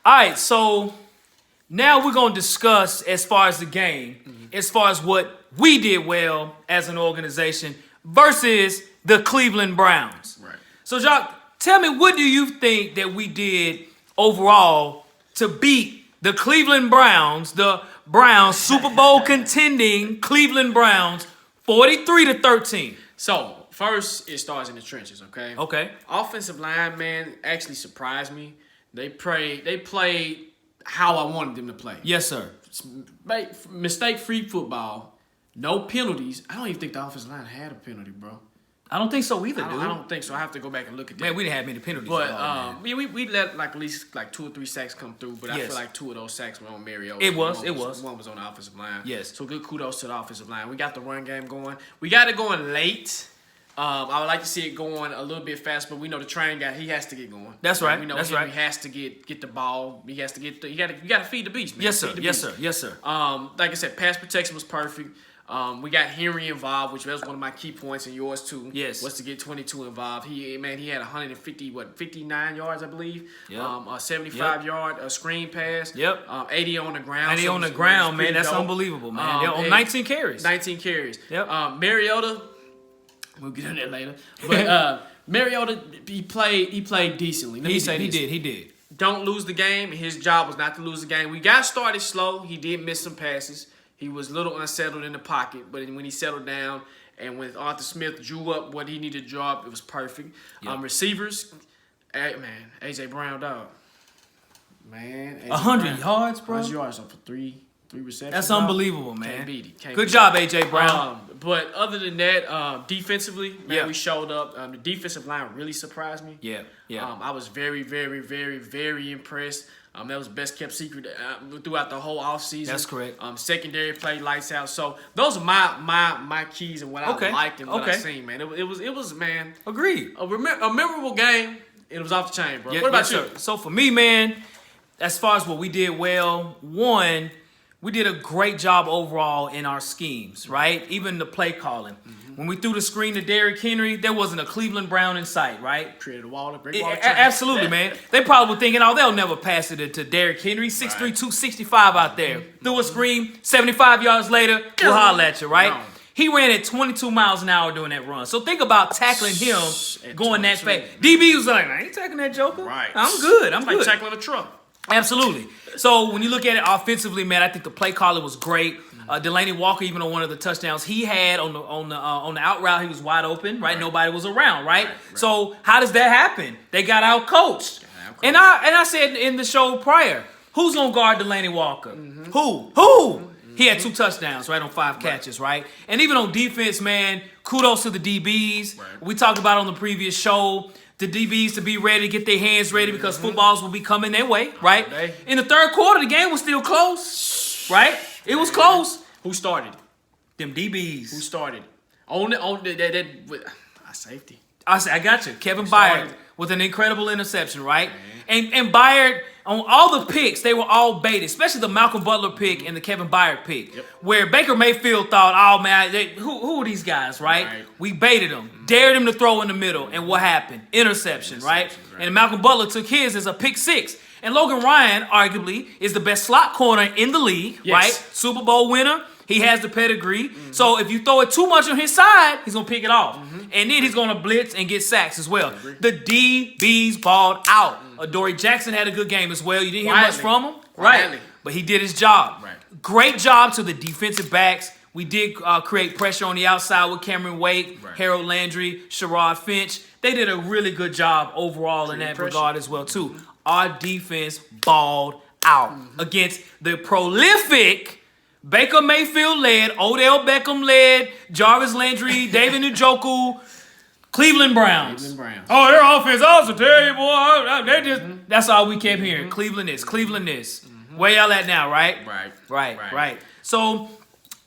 All right, so now we're going to discuss as far as the game, as far as what we did well as an organization versus the Cleveland Browns. Right. So, Jacques, tell me, what do you think that we did overall to beat the Cleveland Browns, the Browns, Super Bowl contending Cleveland Browns, 43-13? So, first, it starts in the trenches, okay? Okay. Offensive line, man, actually surprised me. They played how I wanted them to play. Yes, sir. Mistake-free football, no penalties. I don't even think the offensive line had a penalty, bro. I don't think so either, dude. I don't think so. I have to go back and look at that. Man, we didn't have many penalties. But we let like at least like 2 or 3 sacks come through. But I Yes. feel like 2 of those sacks were on Mariota. It was. One was on the offensive line. Yes. So good kudos to the offensive line. We got the run game going. We got it going late. I would like to see it going a little bit fast, but we know the train guy. He has to get going. That's right. We know That's he right. has to get the ball. He has to get. You got to feed the beast, man. Yes, sir. Feed the Yes, beast. sir. Yes, sir. Like I said, pass protection was perfect. We got Henry involved, which was one of my key points, and yours too. Yes. Was to get 22 involved. He had 59 yards, I believe. Yep. A 75-yard screen pass. Yep. 80 on the ground. 80 so on the it was ground, man. pretty That's dope. unbelievable, man. They're on 19 carries. 19 carries. Yep. Mariota, we'll get into that later. But Mariota, he played decently. Let me say this. He did. Don't lose the game. His job was not to lose the game. We got started slow. He did miss some passes. He was a little unsettled in the pocket, but when he settled down and when Arthur Smith drew up what he needed to draw up, it was perfect. Yep. Receivers, man, A.J. Brown, dog. Man, 100 yards, bro. 100 yards for three receptions. That's dog. unbelievable, man. Can't beat it. Good job, A.J. Brown. But other than that, defensively, man, Yeah. we showed up. The defensive line really surprised me. Yeah. I was very, very, very, very impressed. That was best kept secret throughout the whole offseason. That's correct. Secondary play, lights out. So those are my keys and what I liked and what I seen, man. It was man. Agreed. A memorable game. It was off the chain, bro. Yeah, what about yes, you? sir. So for me, man, as far as what we did well, one, we did a great job overall in our schemes, right? Even the play calling. When we threw the screen to Derrick Henry, there wasn't a Cleveland Brown in sight, right? Created a wall, a brick wall. Absolutely, man. They probably were thinking, they'll never pass it to Derrick Henry. 6'3", 265 out there. Threw a screen, 75 yards later, we'll holler at you, right? No. He ran at 22 miles an hour during that run. So think about tackling him At going that 22. fast. DB was like, I ain't tackling that joker. Right. I'm good. I'm It's like good. tackling a truck. Absolutely. So when you look at it offensively, man, I think the play caller was great. Delaney Walker, even on one of the touchdowns he had on the out route, he was wide open, right? Nobody was around, right? So how does that happen? They got out coached. And I said in the show prior, who's gonna guard Delaney Walker? Who? He had 2 touchdowns, right, on 5 catches, right? And even on defense, man, kudos to the DBs. Right. We talked about on the previous show, the DBs to be ready, to get their hands ready because footballs will be coming their way, right? In the third quarter, the game was still close, right? It was close. Who started? Them DBs. Who started? On that safety. I got you. Kevin Byard with an incredible interception, right? And Byard, on all the picks, they were all baited, especially the Malcolm Butler pick and the Kevin Byard pick, where Baker Mayfield thought, oh, man, who are these guys, right? We baited them, dared him to throw in the middle, and what happened? Interception, right? And Malcolm Butler took his as a pick 6. And Logan Ryan, arguably, is the best slot corner in the league, right? Super Bowl winner. He has the pedigree. So if you throw it too much on his side, he's going to pick it off. And then he's going to blitz and get sacks as well. The DBs balled out. Adoree Jackson had a good game as well. You didn't hear much from him. Right. But he did his job. Great job to the defensive backs. We did create pressure on the outside with Cameron Wake, Harold Landry, Sherrod Finch. They did a really good job overall in that regard as well, too. Our defense balled out against the prolific Baker Mayfield led, Odell Beckham led, Jarvis Landry, David Njoku, Cleveland Browns. Oh, their offense, I was tell you, boy, they just that's all we kept hearing. Cleveland is. Where y'all at now, right? Right. So,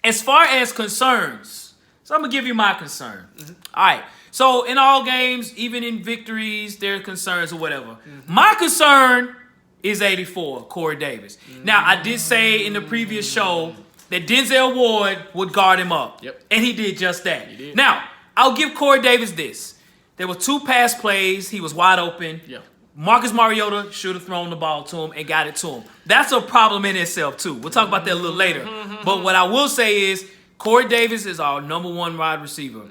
as far as concerns, so I'm gonna give you my concern. All right. So in all games, even in victories, there are concerns or whatever. My concern is 84, Corey Davis. Now, I did say in the previous show that Denzel Ward would guard him up. And he did just that. Now, I'll give Corey Davis this. There were 2 pass plays. He was wide open. Marcus Mariota should have thrown the ball to him and got it to him. That's a problem in itself, too. We'll talk about that a little later. But what I will say is Corey Davis is our number one wide receiver.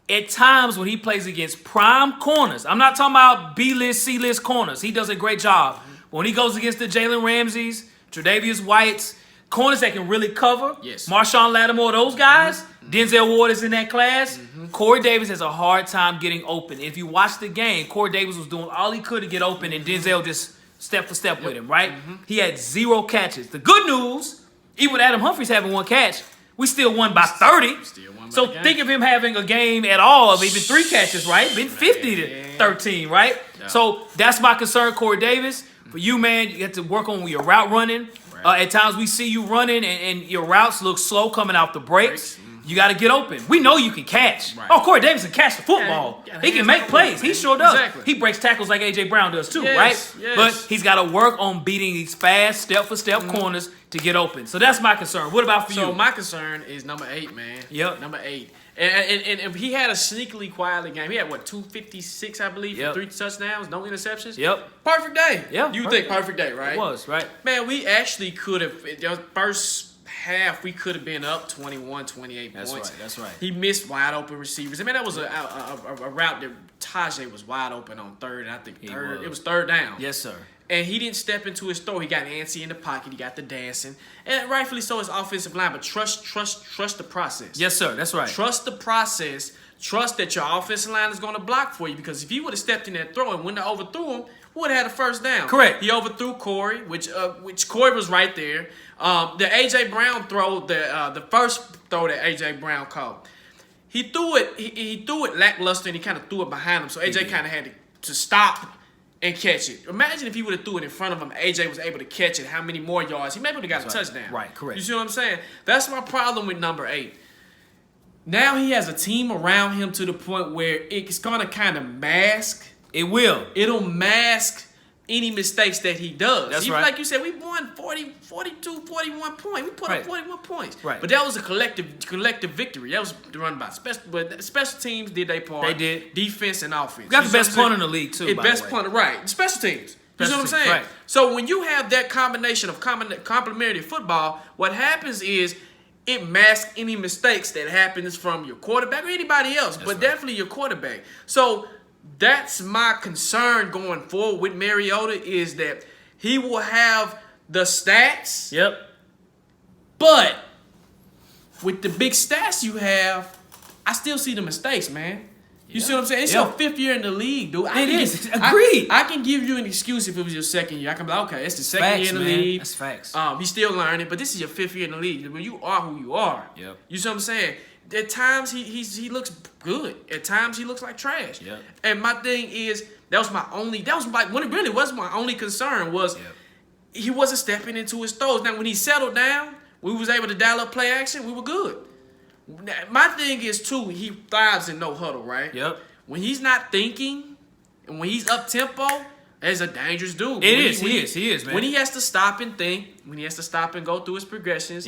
At times when he plays against prime corners, I'm not talking about B-list, C-list corners. He does a great job. But when he goes against the Jalen Ramseys, Tre'Davious Whites, corners that can really cover, Marshawn Lattimore, those guys, Denzel Ward is in that class. Corey Davis has a hard time getting open. If you watch the game, Corey Davis was doing all he could to get open, and Denzel just step for step with him, right? He had 0 catches. The good news, even with Adam Humphries having 1 catch, we still won by 30. So think of him having a game at all of even 3 catches, right? Been 50 to 13, right? So that's my concern, Corey Davis. For you, man, you have to work on your route running. At times we see you running and your routes look slow coming out the breaks. You got to get open. We know you can catch. Oh, Corey Davis can catch the football. He can make plays. He sure does. He breaks tackles like A.J. Brown does too, right? But he's got to work on beating these fast step-for-step corners to get open. So that's my concern. What about for you? So my concern is number 8, man. Yep. Number 8. And he had a sneakily quietly game. He had, 256, I believe, for 3 touchdowns, no interceptions? Perfect day. You think perfect day, right? It was, right? Man, we actually could have, the first half, we could have been up 21, 28 points. That's right. He missed wide open receivers. I mean, that was a route that Tajay was wide open on third, and I think it was third down. Yes, sir. And he didn't step into his throw. He got antsy in the pocket. He got the dancing. And rightfully so, his offensive line. But trust the process. Yes, sir. That's right. Trust the process. Trust that your offensive line is going to block for you. Because if he would have stepped in that throw and wouldn't have overthrew him, would have had a first down. Correct. He overthrew Corey, which Corey was right there. The A.J. Brown throw, the first throw that A.J. Brown caught, he threw it. He threw it lackluster, and he kind of threw it behind him. So A.J. kind of had to stop and catch it. Imagine if he would have threw it in front of him, AJ was able to catch it, how many more yards? He maybe would have got a touchdown. Right, correct. You see what I'm saying? That's my problem with number 8. Now he has a team around him to the point where it's going to kind of mask. It will. It'll mask any mistakes that he does. That's right. Like you said, we won 42, 41 points. We put up 41 points. Right. But that was a collective victory. That was run by special teams did their part. They did. Defense and offense. We got the best punter in the league, too, by the way. Punter, right. Special teams. You know what I'm saying? Right. So when you have that combination of complementary football, what happens is it masks any mistakes that happens from your quarterback or anybody else, but definitely your quarterback. So that's my concern going forward with Mariota is that he will have the stats. Yep. But with the big stats you have, I still see the mistakes, man. You see what I'm saying? It's your 5th year in the league, dude. Agreed. I can give you an excuse if it was your 2nd year. I can be like, okay, it's the 2nd year in the league. That's facts. He's still learning, but this is your 5th year in the league. When you are who you are. Yep. You see what I'm saying? At times he looks good. At times he looks like trash. Yep. And my thing is when it really was my only concern was he wasn't stepping into his throws. Now when he settled down, we was able to dial up play action, we were good. My thing is, too, he thrives in no huddle, right? Yep. When he's not thinking and when he's up-tempo, that's a dangerous dude. He is, man. When he has to stop and think, when he has to stop and go through his progressions,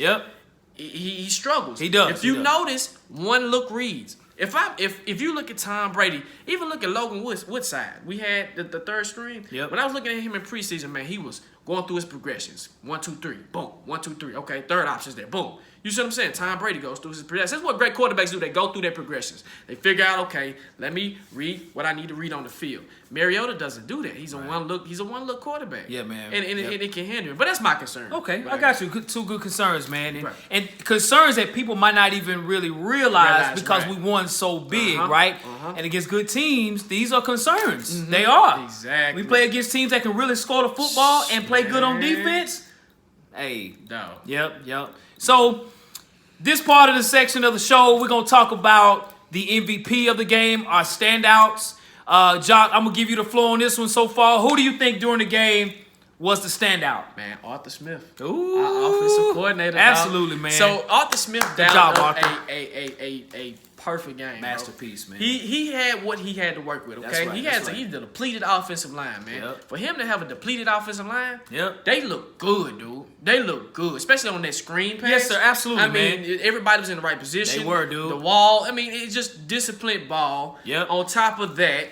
he struggles. He does. If you notice, one-look reads. If you look at Tom Brady, even look at Logan Woodside, we had the third string. Yep. When I was looking at him in preseason, man, he was going through his progressions. 1, 2, 3, boom. 1, 2, 3. Okay, third option's there, boom. You see what I'm saying? Tom Brady goes through his progressions. That's what great quarterbacks do. They go through their progressions. They figure out, okay, let me read what I need to read on the field. Mariota doesn't do that. He's a one-look quarterback. Yeah, man. And it can handle it. But that's my concern. Okay, I got you. Two good concerns, man. And concerns that people might not even really realize because we won so big, right? And against good teams, these are concerns. They are. Exactly. We play against teams that can really score the football and play good on defense. Hey. No. Yep. So, this part of the section of the show, we're going to talk about the MVP of the game, our standouts. Jock, I'm going to give you the floor on this one so far. Who do you think during the game was the standout? Man, Arthur Smith. Ooh. Our offensive coordinator. Absolutely, man. So, Arthur Smith Good job, Arthur. a perfect game. Masterpiece, bro. man. He had what he had to work with, okay? That's right, He's a depleted offensive line, man. Yep. For him to have a depleted offensive line, Yep. they look good, dude. They look good, especially on that screen pass. Yes, sir, absolutely, I mean, everybody was in the right position. They were, dude. The wall, I mean, it's just disciplined ball. Yep. On top of that,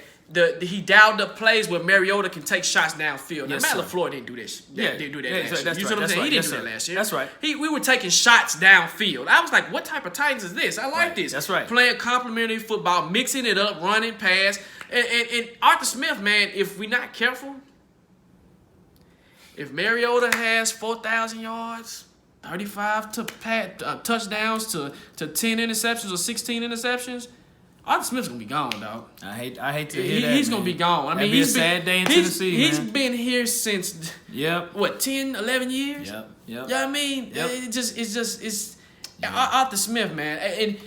he dialed up plays where Mariota can take shots downfield. Now, Yes, Matt sir. LaFleur didn't do this. Didn't do that Yeah, last year. that's You see right, what I'm that's saying? right, He didn't yes, do that sir. last year. That's right. We were taking shots downfield. I was like, what type of Titans is this? I like Right, this. that's right. Playing complementary football, mixing it up, running, pass. And Arthur Smith, man, if we're not careful, if Mariota has 4,000 yards, 35 touchdowns to 10 interceptions or 16 interceptions, Arthur Smith's gonna be gone, dog. I hate to hear that. He's gonna be gone. I mean, That'd be a sad day in Tennessee, He's man. been here since what 10, 11 years. Yep. You know what I mean? Yep. It's Arthur Smith, man. And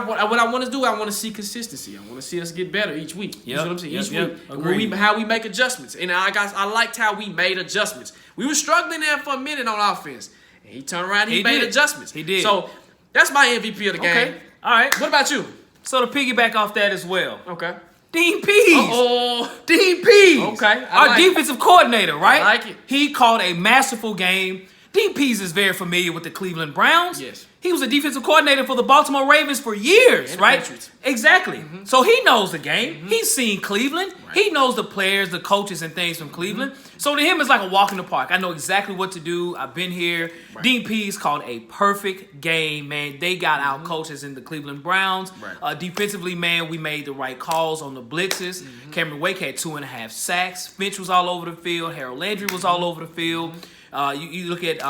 what I want to do, I want to see consistency. I want to see us get better each week. You know what I'm saying? Each week, Agreed. how we make adjustments. And I liked how we made adjustments. We were struggling there for a minute on offense. And he turned around, he made did. adjustments. He did. So that's my MVP of the game. Okay. All right. What about you? So to piggyback off that as well, Okay. Dean Pease. Oh, Dean Pease. Okay, I Our like it. defensive coordinator, right? I like it. He called a masterful game. Dean Pease is very familiar with the Cleveland Browns. Yes. He was a defensive coordinator for the Baltimore Ravens for years, And the right? Patriots. Exactly. So he knows the game. He's seen Cleveland. Right. He knows the players, the coaches, and things from Cleveland. So to him, it's like a walk in the park. I know exactly what to do. I've been here. Right. Dean Pease called a perfect game, man. They got out coaches in the Cleveland Browns. Right. Defensively, man, we made the right calls on the blitzes. Cameron Wake had 2.5 sacks. Finch was all over the field. Harold Landry was all over the field. You look at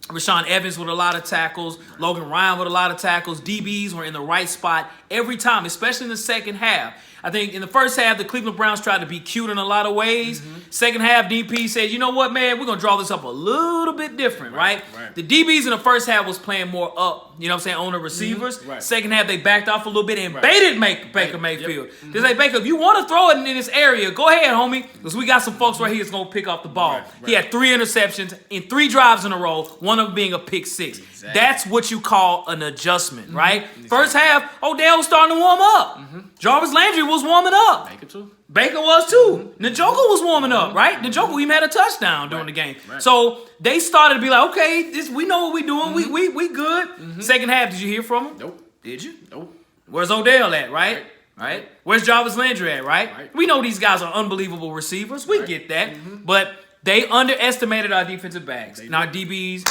Rashawn Evans with a lot of tackles. Logan Ryan with a lot of tackles. DBs were in the right spot every time, especially in the second half. I think in the first half, the Cleveland Browns tried to be cute in a lot of ways. Second half, DP said, you know what, man, we're going to draw this up a little bit different, right? The DBs in the first half was playing more up, you know what I'm saying, on the receivers. Right. Second half, they backed off a little bit and baited Baker Mayfield. They say, Baker, if you want to throw it in this area, go ahead, homie, because we got some folks right here that's going to pick up the ball. He had 3 interceptions in 3 drives in a row, one of them being a pick 6. Exactly. That's what you call an adjustment, right? First half, Odell was starting to warm up. Jarvis Landry was warming up. Baker too. Baker was too. Njoku was warming up, right? Njoku even had a touchdown during the game. Right. So they started to be like, okay, we know what we're doing. We good. Second half, did you hear from him? Nope. Did you? Nope. Where's Odell at, right? Right. Where's Jarvis Landry at, right? We know these guys are unbelievable receivers. We get that. But they underestimated our defensive backs. And our DBs,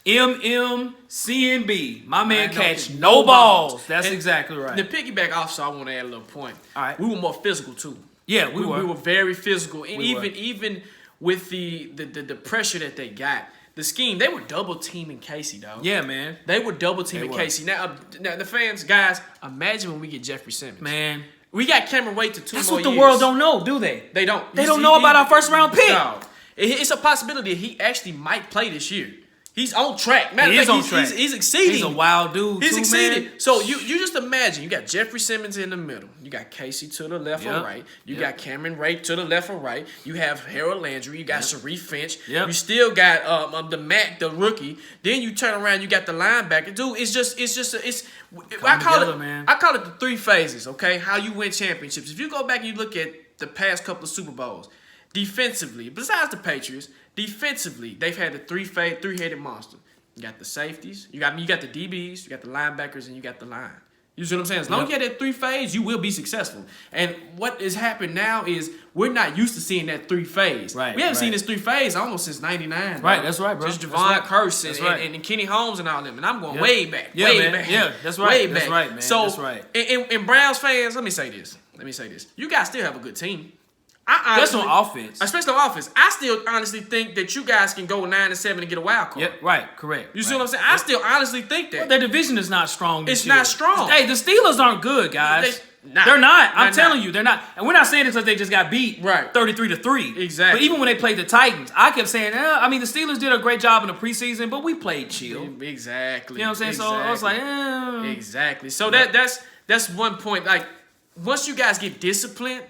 CNB. My man catch no balls. That's exactly right. The piggyback also, I want to add a little point. All right. We were more physical too. Yeah, we were. We were very physical, and We were. even with the pressure that they got, the scheme, they were double teaming Casey, dog. Yeah, man. They were double teaming They were. Casey. Now the fans, guys, imagine when we get Jeffrey Simmons. Man. We got Cameron Wade to 2 That's more what the years. world don't know, do they? They don't. They don't know about our first round pick. No. It's a possibility he actually might play this year. He's on track. He is on track. He's exceeding. He's a wild dude, He's too, exceeding. man. So you just imagine, you got Jeffrey Simmons in the middle. You got Casey to the left or Yep. right. You Yep. got Cameron Ray to the left or right. You have Harold Landry. You got Sharif Finch. Yep. You still got the Mac, the rookie. Then you turn around, you got the linebacker. Dude, together, man. I call it the 3 phases, okay? How you win championships. If you go back and you look at the past couple of Super Bowls, defensively, besides the Patriots, defensively, they've had the 3-headed monster. You got the safeties, you got the DBs, you got the linebackers, and you got the line. You see what I'm saying? As long as you have that 3 phase, you will be successful. And what has happened now is we're not used to seeing that 3 phase. Right, We haven't right. seen this 3 phase almost since '99. Right, that's right, bro. Just That's Javon right. Curse That's and, right. and Kenny Holmes and all them. And I'm going Yep. way back. Yeah, way man. back. Yeah, that's right. Way That's back. right, man. So, That's right. And Browns fans, let me say this. You guys still have a good team. That's on offense. Especially on offense. I still honestly think that you guys can go 9-7 and get a wild card. Yep, right, correct. You see right. what I'm saying? I still honestly think that. Their division is not strong this It's year. not strong. Hey, the Steelers aren't good, guys. They're not. I'm They're telling not. you, they're not. And we're not saying this because they just got beat Right. 33-3. Exactly. But even when they played the Titans, I kept saying, I mean, the Steelers did a great job in the preseason, but we played chill. Exactly. You know what I'm saying? So I was like, Exactly. So that's one point. Like, once you guys get disciplined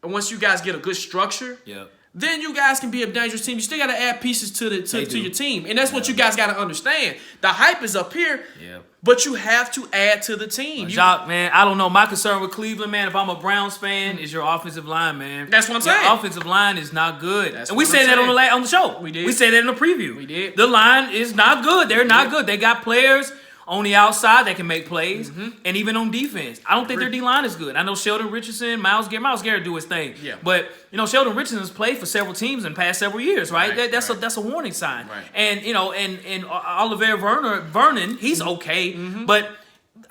and once you guys get a good structure, Yep. then you guys can be a dangerous team. You still got to add pieces to your team, and that's what you guys got to understand. The hype is up here, but you have to add to the team. Jacques, man, I don't know. My concern with Cleveland, man, if I'm a Browns fan, is your offensive line, man. That's what I'm Your saying. offensive line is not good. That's And we what I'm said that on saying. the show. We did. We said that in the preview. We did. The line is not good. They're not good. They got players on the outside that can make plays, and even on defense. I don't think their D-line is good. I know Sheldon Richardson, Myles Garrett do his thing. Yeah. But, Sheldon Richardson has played for several teams in the past several years, right? That's a warning sign. Right. And, and Oliver Vernon, he's okay, but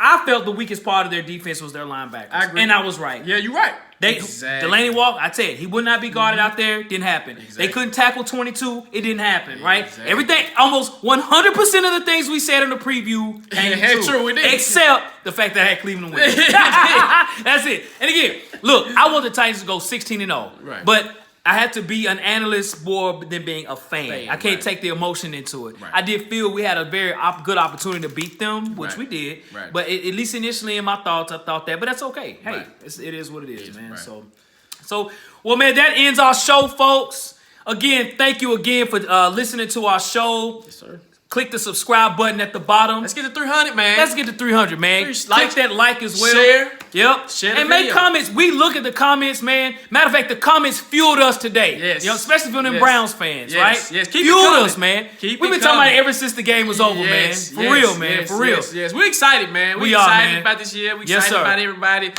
I felt the weakest part of their defense was their linebackers. I agree. And I was right. Yeah, you're right. Delaney Walker, I tell you, he would not be guarded out there. Didn't happen. Exactly. They couldn't tackle 22. It didn't happen, right? Exactly. Everything, almost 100% of the things we said in the preview came true. Except the fact that I had Cleveland win. That's it. And again, look, I want the Titans to go 16-0. Right. But I had to be an analyst more than being a fan. I can't take the emotion into it. Right. I did feel we had a very good opportunity to beat them, which we did. Right. But at least initially in my thoughts, I thought that. But that's okay. Hey, it is what it is, man. Right. So, well, man, that ends our show, folks. Again, thank you again for listening to our show. Yes, sir. Click the subscribe button at the bottom. Let's get to 300, man. Let's get to 300, man. Click that like as well. Share. Yep. Share and make comments. We look at the comments, man. Matter of fact, the comments fueled us today. Yes. Especially for them Browns fans, right? Yes. Fueled us, man. We've been talking about it ever since the game was over, man. For real, man. For real. Yes. We're excited, man. We're excited about this year. We're excited about everybody.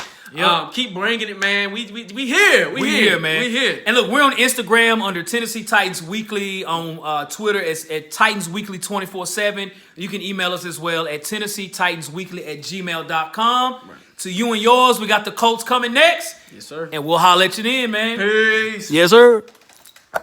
Keep bringing it, man. We here. We here, man. We here. And look, we're on Instagram under Tennessee Titans Weekly. On Twitter, it's at Titans Weekly 24/7. You can email us as well at TennesseeTitansWeekly@gmail.com. Right. To you and yours, we got the Colts coming next. Yes, sir. And we'll holler at you then, man. Peace. Yes, sir.